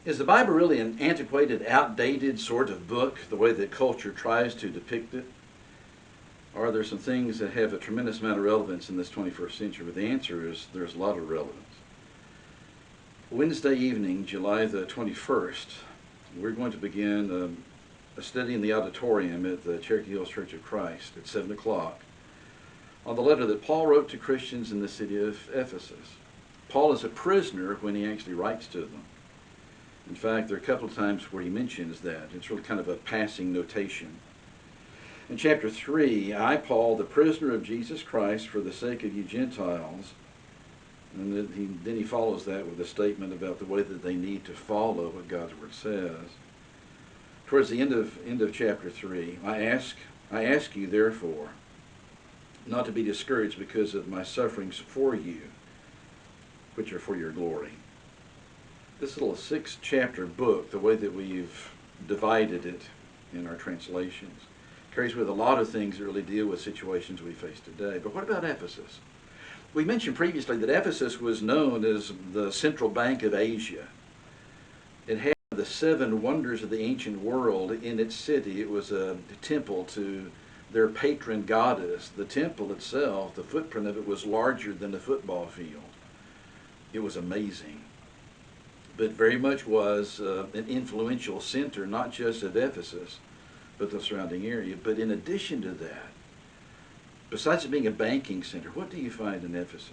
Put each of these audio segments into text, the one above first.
Is the Bible really an antiquated, outdated sort of book, the way that culture tries to depict it? Or are there some things that have a tremendous amount of relevance in this 21st century? But the answer is there's a lot of relevance. Wednesday evening, July the 21st, we're going to begin a study in the auditorium at the Cherokee Hills Church of Christ at 7 o'clock on the letter that Paul wrote to Christians in the city of Ephesus. Paul is a prisoner when he actually writes to them. In fact, there are a couple of times where he mentions that. It's really kind of a passing notation. In chapter 3, I, Paul, the prisoner of Jesus Christ for the sake of you Gentiles, and then he follows that with a statement about the way that they need to follow what God's Word says. Towards the end of chapter 3, I ask you, therefore, not to be discouraged because of my sufferings for you, which are for your glory. This little 6-chapter book, the way that we've divided it in our translations, carries with a lot of things that really deal with situations we face today. But what about Ephesus? We mentioned previously that Ephesus was known as the central bank of Asia. It had the 7 wonders of the ancient world in its city. It was a temple to their patron goddess. The temple itself, the footprint of it was larger than a football field. It was amazing, but very much was an influential center, not just of Ephesus, but the surrounding area. But in addition to that, besides it being a banking center, what do you find in Ephesus?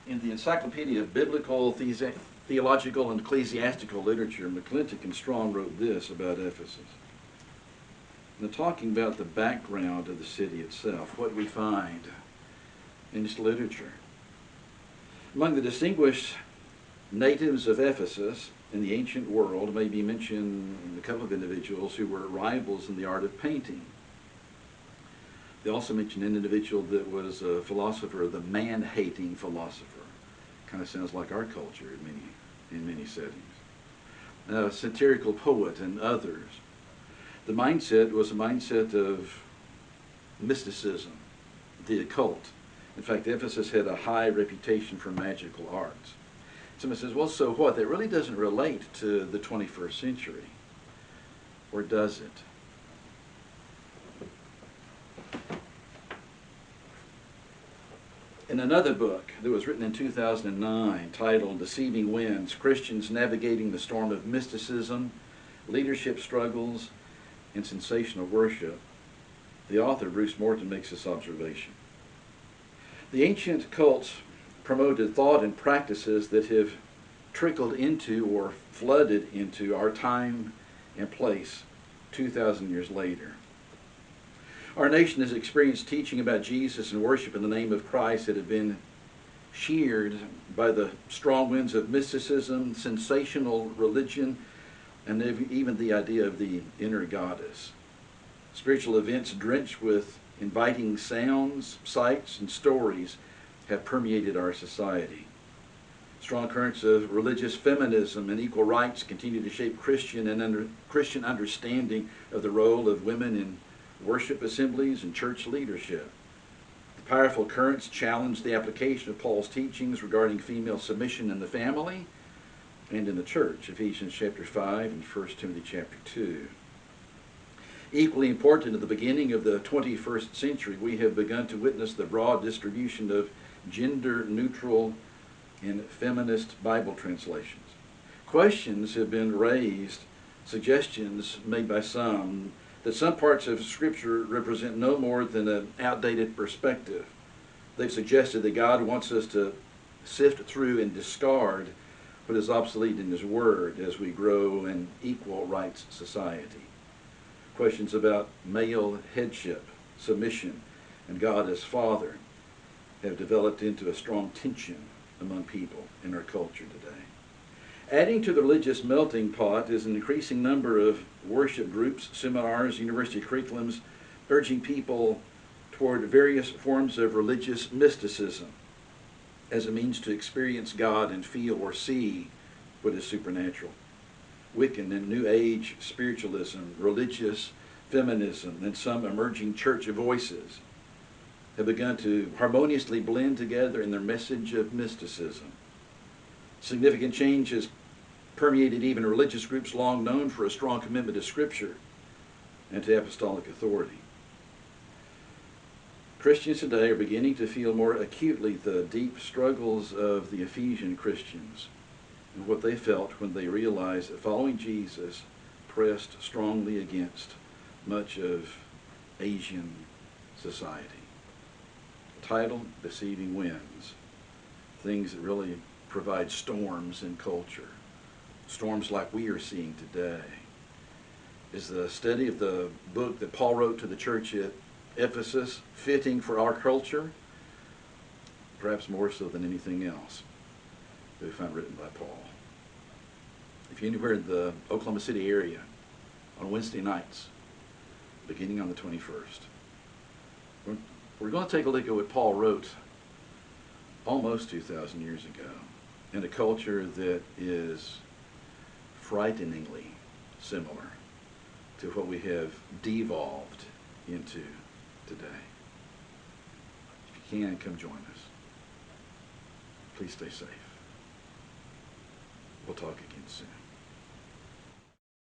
In the Encyclopedia of Biblical, Theological, and Ecclesiastical Literature, McClintock and Strong wrote this about Ephesus. Now, talking about the background of the city itself, what we find in its literature. Among the distinguished natives of Ephesus in the ancient world may be mentioned a couple of individuals who were rivals in the art of painting. They also mention an individual that was a philosopher, the man-hating philosopher. Kind of sounds like our culture in many settings. A satirical poet and others. The mindset was a mindset of mysticism, the occult. In fact, Ephesus had a high reputation for magical arts. Someone says, well, so what? That really doesn't relate to the 21st century. Or does it? In another book that was written in 2009, titled Deceiving Winds, Christians Navigating the Storm of Mysticism, Leadership Struggles, and Sensational Worship, the author, Bruce Morton, makes this observation. The ancient cults promoted thought and practices that have trickled into or flooded into our time and place 2,000 years later. Our nation has experienced teaching about Jesus and worship in the name of Christ that have been sheared by the strong winds of mysticism, sensational religion, and even the idea of the inner goddess. Spiritual events drenched with inviting sounds, sights, and stories have permeated our society. Strong currents of religious feminism and equal rights continue to shape Christian understanding of the role of women in worship assemblies and church leadership. The powerful currents challenge the application of Paul's teachings regarding female submission in the family and in the church, Ephesians chapter 5 and 1 Timothy chapter 2. Equally important, at the beginning of the 21st century, we have begun to witness the broad distribution of gender-neutral and feminist Bible translations. Questions have been raised, suggestions made by some, that some parts of Scripture represent no more than an outdated perspective. They've suggested that God wants us to sift through and discard what is obsolete in His Word as we grow an equal rights society. Questions about male headship, submission, and God as Father have developed into a strong tension among people in our culture today. Adding to the religious melting pot is an increasing number of worship groups, seminars, university curriculums urging people toward various forms of religious mysticism as a means to experience God and feel or see what is supernatural. Wiccan and New Age spiritualism, religious feminism, and some emerging church voices have begun to harmoniously blend together in their message of mysticism. Significant change has permeated even religious groups long known for a strong commitment to Scripture and to apostolic authority. Christians today are beginning to feel more acutely the deep struggles of the Ephesian Christians and what they felt when they realized that following Jesus pressed strongly against much of Asian society. Title, Deceiving Winds. Things that really provide storms in culture. Storms like we are seeing today. Is the study of the book that Paul wrote to the church at Ephesus fitting for our culture? Perhaps more so than anything else that we find written by Paul. If you're anywhere in the Oklahoma City area on Wednesday nights, beginning on the 21st, we're going to take a look at what Paul wrote almost 2,000 years ago in a culture that is frighteningly similar to what we have devolved into today. If you can, come join us. Please stay safe. We'll talk again soon.